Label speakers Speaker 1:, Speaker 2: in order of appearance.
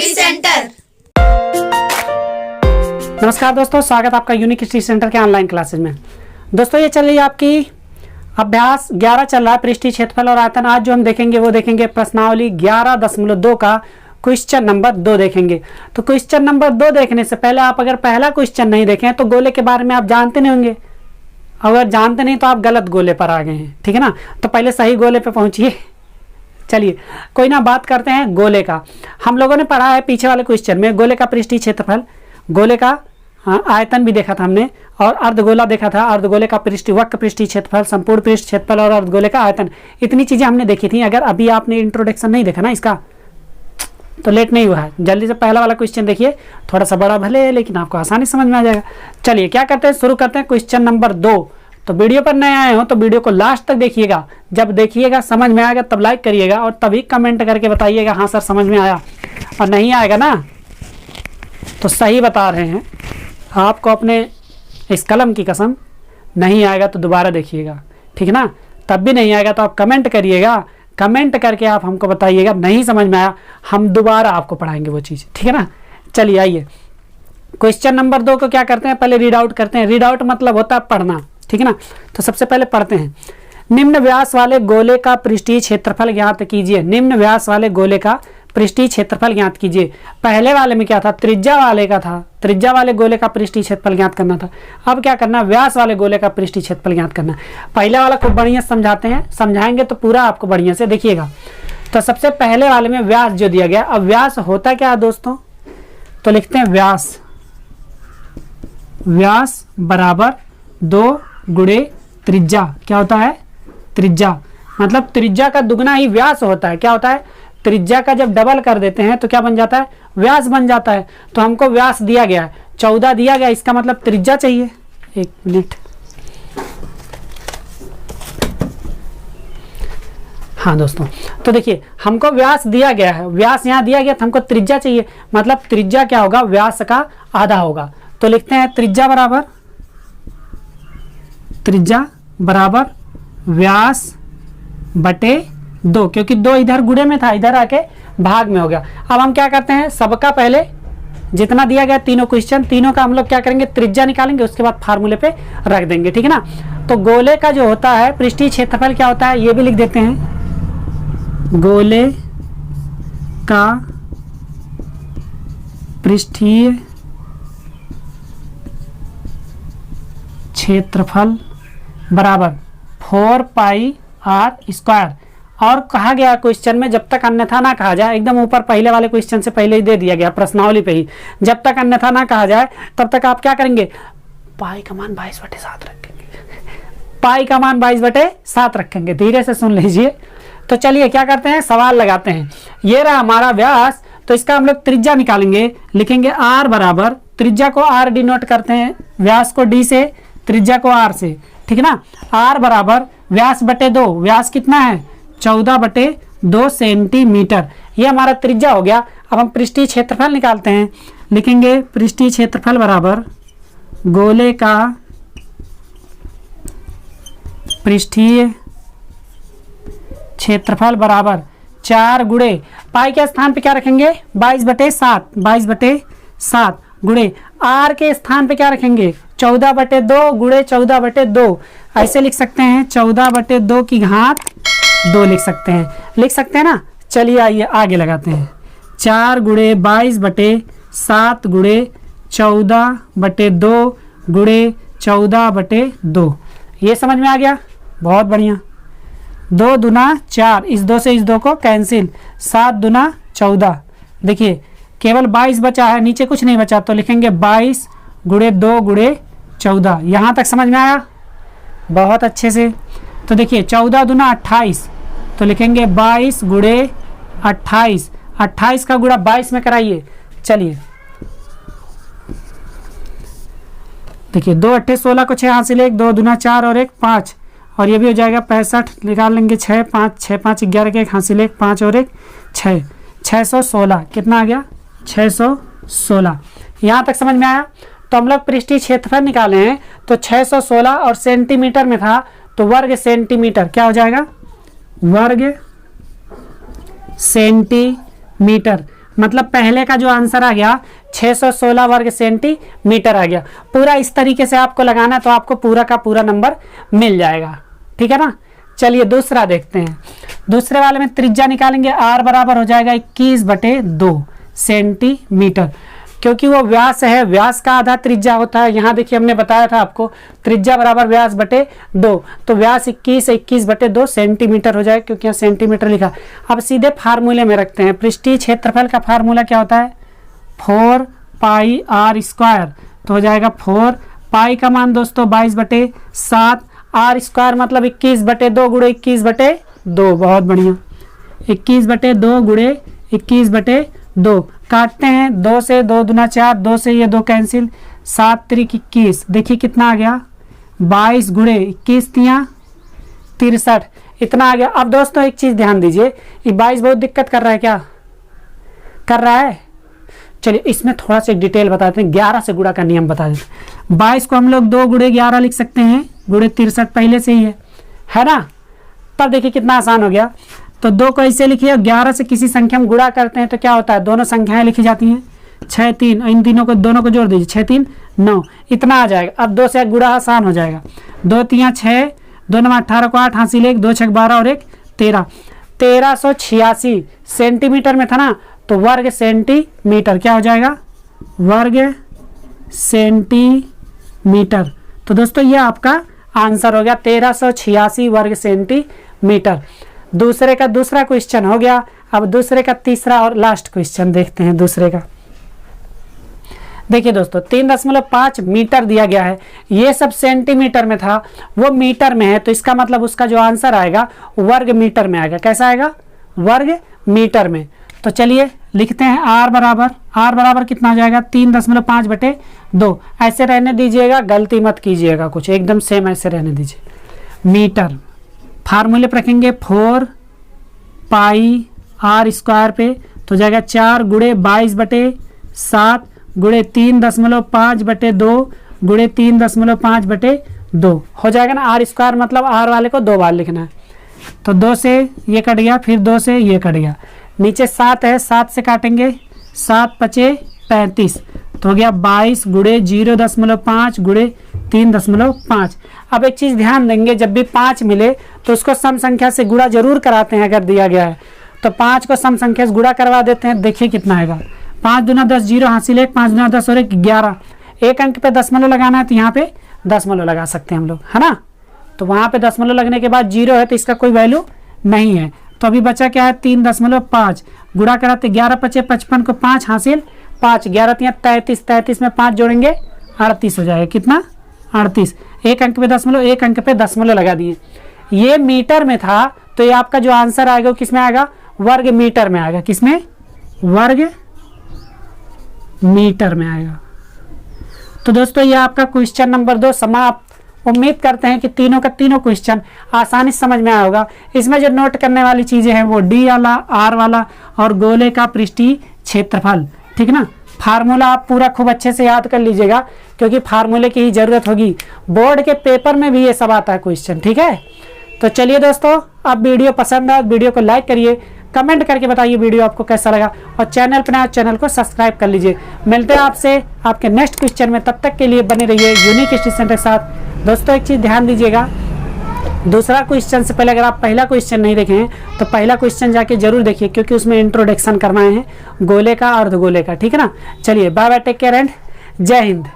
Speaker 1: Study centre.
Speaker 2: नमस्कार दोस्तों, स्वागत आपका यूनिक स्टडी सेंटर के ऑनलाइन क्लासेज में। दोस्तों ये चल रही है आपकी अभ्यास 11 चल रहा है, पृष्ठीय क्षेत्रफल और आयतन। आज जो हम देखेंगे वो देखेंगे प्रश्नावली 11.2 का क्वेश्चन नंबर 2 देखेंगे। तो क्वेश्चन नंबर 2 देखने से पहले आप अगर पहला क्वेश्चन नहीं देखें तो गोले के बारे में आप जानते नहीं होंगे। अगर जानते नहीं तो आप गलत गोले पर आ गए हैं, ठीक है ना। तो पहले सही गोले पे पहुंचिए। चलिए कोई ना, बात करते हैं गोले का। हम लोगों ने पढ़ा है पीछे वाले क्वेश्चन में गोले का पृष्ठीय क्षेत्रफल, गोले का आयतन भी देखा था हमने, और अर्धगोला देखा था, अर्धगोले का वक्र पृष्ठीय क्षेत्रफल, संपूर्ण पृष्ठ क्षेत्रफल और अर्धगोले का आयतन। इतनी चीजें हमने देखी थी। अगर अभी आपने इंट्रोडक्शन नहीं देखा ना इसका तो लेट नहीं हुआ है, जल्दी से पहला वाला क्वेश्चन देखिए। थोड़ा सा बड़ा भले है लेकिन आपको आसानी समझ में आ जाएगा। चलिए क्या करते हैं, शुरू करते हैं क्वेश्चन नंबर 2। तो वीडियो पर नए आए हो तो वीडियो को लास्ट तक देखिएगा। जब देखिएगा समझ में आएगा तब लाइक करिएगा और तभी कमेंट करके बताइएगा हाँ सर समझ में आया। और नहीं आएगा ना तो सही बता रहे हैं आपको, अपने इस कलम की कसम, नहीं आएगा तो दोबारा देखिएगा, ठीक है ना। तब भी नहीं आएगा तो आप कमेंट करिएगा, कमेंट करके आप हमको बताइएगा नहीं समझ में आया, हम दोबारा आपको पढ़ाएंगे वो चीज़, ठीक है ना। चलिए आइए क्वेश्चन नंबर 2 को क्या करते हैं, पहले रीड आउट करते हैं। रीड आउट मतलब होता है पढ़ना, ठीक है ना। तो सबसे पहले पढ़ते हैं। निम्न व्यास वाले गोले का पृष्ठीय क्षेत्रफल ज्ञात कीजिए। निम्न व्यास वाले गोले का पृष्ठीय क्षेत्रफल ज्ञात कीजिए। पहले वाले में क्या था, त्रिज्या वाले का था, त्रिज्या वाले गोले का पृष्ठीय क्षेत्रफल ज्ञात करना था। अब क्या करना, व्यास वाले गोले का पृष्ठीय क्षेत्रफल ज्ञात करना। पहले वाला को बढ़िया समझाते हैं, समझाएंगे तो पूरा आपको बढ़िया से देखिएगा। तो सबसे पहले वाले में व्यास जो दिया गया, अब व्यास होता क्या है दोस्तों, तो लिखते हैं व्यास, व्यास बराबर 2 गुणे त्रिज्या। क्या होता है, त्रिज्या, मतलब त्रिज्या का दुगना ही व्यास होता है। क्या होता है, त्रिज्या का जब डबल कर देते हैं तो क्या बन जाता है, व्यास बन जाता है। तो हमको व्यास दिया गया है 14 दिया गया, इसका मतलब त्रिज्या चाहिए। एक मिनट, हाँ दोस्तों, तो देखिए हमको व्यास दिया गया है, व्यास यहाँ दिया गया तो हमको त्रिज्या चाहिए, मतलब त्रिज्या क्या होगा, व्यास का आधा होगा। तो लिखते हैं त्रिज्या बराबर व्यास बटे 2, क्योंकि 2 इधर गुणे में था, इधर आके भाग में हो गया। अब हम क्या करते हैं, सबका पहले जितना दिया गया तीनों क्वेश्चन, तीनों का हम लोग क्या करेंगे, त्रिज्या निकालेंगे, उसके बाद फार्मूले पे रख देंगे, ठीक है ना। तो गोले का जो होता है पृष्ठीय क्षेत्रफल क्या होता है, ये भी लिख देते हैं। गोले का पृष्ठीय क्षेत्रफल बराबर 4 पाई r स्क्वायर। और कहा गया क्वेश्चन में जब तक अन्यथा ना कहा जाए, एकदम ऊपर पहले वाले क्वेश्चन से पहले ही दे दिया गया प्रश्नावली पे ही, जब तक अन्यथा ना कहा जाए तब तक आप क्या करेंगे, पाई का मान 22/7 रखेंगे, पाई का मान 22/7 रखेंगे। धीरे से सुन लीजिए। तो चलिए क्या करते हैं, सवाल लगाते हैं। ये रहा हमारा व्यास, तो इसका हम लोग त्रिज्या निकालेंगे, लिखेंगे r बराबर, त्रिज्या को r डिनोट करते हैं, व्यास को d से, त्रिज्या को r से, ठीक है ना। r बराबर व्यास बटे 2, व्यास कितना है 14/2 सेंटीमीटर, ये हमारा त्रिज्या हो गया। अब हम पृष्ठीय क्षेत्रफल निकालते हैं, लिखेंगे पृष्ठीय क्षेत्रफल बराबर गोले का पृष्ठीय क्षेत्रफल बराबर 4 गुणे पाई के स्थान पे क्या रखेंगे, 22/7, 22/7 गुणे r के स्थान पे क्या रखेंगे, 14/2 गुणे 14/2। ऐसे लिख सकते हैं 14/2 की घात 2 लिख सकते हैं ना। चलिए आइए आगे लगाते हैं। 4 गुणे 22/7 गुणे 14/2 गुणे 14/2। ये समझ में आ गया, बहुत बढ़िया। 2 दूना 4, इस 2 से इस 2 को कैंसिल, 7 दूना 14। देखिए केवल 22 बचा है, नीचे कुछ नहीं बचा, तो लिखेंगे 22 गुणे 2 गुणे 14। यहाँ तक समझ में आया, बहुत अच्छे से। तो देखिए 14 दूना 28, तो लिखेंगे 22 गुणे 28, 28 का गुणा 22 में कराइए। चलिए देखिए 2 8 16 को 6 हासिल 1, 2 दूना 4 और 1 5, और ये भी हो जाएगा 65, निकाल लेंगे 6 5 6 5 11 के 1 हासिल 1, 5 और 1 6, 616। कितना आ गया, 616। यहाँ तक समझ में आया। तो हम लोग पृष्ठीय क्षेत्रफल निकाले हैं, तो 616 और सेंटीमीटर में था तो वर्ग सेंटीमीटर क्या हो जाएगा, वर्ग सेंटीमीटर। मतलब पहले का जो आंसर आ गया 616 वर्ग सेंटीमीटर आ गया। पूरा इस तरीके से आपको लगाना है तो आपको पूरा का पूरा नंबर मिल जाएगा, ठीक है ना। चलिए दूसरा देखते हैं। दूसरे वाले में त्रिज्या निकालेंगे, r बराबर हो जाएगा 21/2 सेंटीमीटर, क्योंकि वो व्यास है, व्यास का आधा त्रिज्या होता है। यहाँ देखिए हमने बताया था आपको त्रिज्या बराबर व्यास बटे 2, तो व्यास 21/2 सेंटीमीटर हो जाएगा, क्योंकि यहाँ सेंटीमीटर लिखा। अब सीधे फार्मूले में रखते हैं। पृष्ठीय क्षेत्रफल का फार्मूला क्या होता है, 4πr², तो हो जाएगा 4 पाई का मान दोस्तों 22/7, r² मतलब 21/2 गुणे 21/2, बहुत बढ़िया, 21/2 गुणे 21/2। काटते हैं, 2 से 2 दूना 4, 2 से ये 2 कैंसिल, 7 त्रिक 21, देखिए कितना आ गया 22 गुणे 21 तिया 63, इतना आ गया। अब दोस्तों एक चीज़ ध्यान दीजिए, ये 22 बहुत दिक्कत कर रहा है, क्या कर रहा है, चलिए इसमें थोड़ा सा डिटेल बताते हैं, 11 से गुणा का नियम बता देते हैं। 22 को हम लोग 2 गुणे 11 लिख सकते हैं, गुणे 63 पहले से ही है ना। तब देखिए कितना आसान हो गया। तो 2 को ऐसे लिखिए, 11 से किसी संख्या में गुणा करते हैं तो क्या होता है, दोनों संख्याएं लिखी जाती हैं, 6 3, इन तीनों को दोनों को जोड़ दीजिए, 6 3 9, इतना आ जाएगा। अब 2 से गुणा आसान हो जाएगा, 2 3 6, 2 9 18 को 8 हासिल 1, 2 6 12 और 1 13, 1386 सेंटीमीटर में था ना, तो वर्ग सेंटीमीटर क्या हो जाएगा, वर्ग सेंटीमीटर। तो दोस्तों ये आपका आंसर हो गया 1386 वर्ग सेंटीमीटर। दूसरे का दूसरा क्वेश्चन हो गया। अब दूसरे का तीसरा और लास्ट क्वेश्चन देखते हैं। दूसरे का देखिए दोस्तों 3.5 मीटर दिया गया है, ये सब सेंटीमीटर में था, वो मीटर में है, तो इसका मतलब उसका जो आंसर आएगा वर्ग मीटर में आएगा। कैसा आएगा, वर्ग मीटर में। तो चलिए लिखते हैं r बराबर कितना हो जाएगा 3.5/2, ऐसे रहने दीजिएगा, गलती मत कीजिएगा, कुछ एकदम सेम ऐसे रहने दीजिए। मीटर फार्मूले पर रखेंगे 4 पाई r² पे, तो जाएगा 4 गुणे 22/7 गुणे 3.5/2 गुणे 3.5/2 हो जाएगा ना। r² मतलब r वाले को 2 बार लिखना है, तो 2 से ये कट गया, फिर 2 से ये कट गया, नीचे 7 है, 7 से काटेंगे, 7 5 35, तो हो गया 22 गुणे 0.5 गुणे 3.5। अब एक चीज़ ध्यान देंगे, जब भी 5 मिले तो उसको सम संख्या से गुणा जरूर कराते हैं। अगर दिया गया है तो 5 को सम संख्या से गुणा करवा देते हैं, देखिए कितना आएगा, 5 दूना 10, 0 हासिल 1, 5 दूना 10 और 1 11। एक अंक पे दशमलव लगाना है तो यहाँ पे दशमलव लगा सकते हैं हम लोग, है ना। तो वहाँ पे दशमलव लगने के बाद 0 है तो इसका कोई वैल्यू नहीं है। तो अभी बचा क्या है 3.5, गुणा कराते 11 5 55 को 5 हासिल 5, 11 3 33, 33 में 5 जोड़ेंगे 38 हो जाएगा, कितना 38। एक अंक पे दशमलव, एक अंक पे दशमलव लगा दिए। ये मीटर में था तो ये आपका जो आंसर आएगा वो किस में आएगा, वर्ग मीटर में आएगा। किसमें, वर्ग मीटर में आएगा। तो दोस्तों ये आपका क्वेश्चन नंबर 2 समाप्त। उम्मीद करते हैं कि तीनों का तीनों क्वेश्चन आसानी से समझ में आया होगा। इसमें जो नोट करने वाली चीज़ें हैं वो डी वाला, आर वाला और गोले का पृष्ठीय क्षेत्रफल, ठीक ना। फार्मूला आप पूरा खूब अच्छे से याद कर लीजिएगा, क्योंकि फार्मूले की ही ज़रूरत होगी। बोर्ड के पेपर में भी ये सब आता है क्वेश्चन, ठीक है। तो चलिए दोस्तों, अब वीडियो पसंद आए वीडियो को लाइक करिए, कमेंट करके बताइए वीडियो आपको कैसा लगा, और चैनल पर नया चैनल को सब्सक्राइब कर लीजिए। मिलते हैं आपसे आपके नेक्स्ट क्वेश्चन में, तब तक के लिए बने रहिए यूनिक हिस्ट्री सेंटर के साथ। दोस्तों एक चीज़ ध्यान दीजिएगा, दूसरा क्वेश्चन से पहले अगर आप पहला क्वेश्चन नहीं देखे हैं तो पहला क्वेश्चन जाके जरूर देखिए, क्योंकि उसमें इंट्रोडक्शन करवाए हैं गोले का, अर्धगोले का, ठीक है ना। चलिए bye bye, take care and जय हिंद।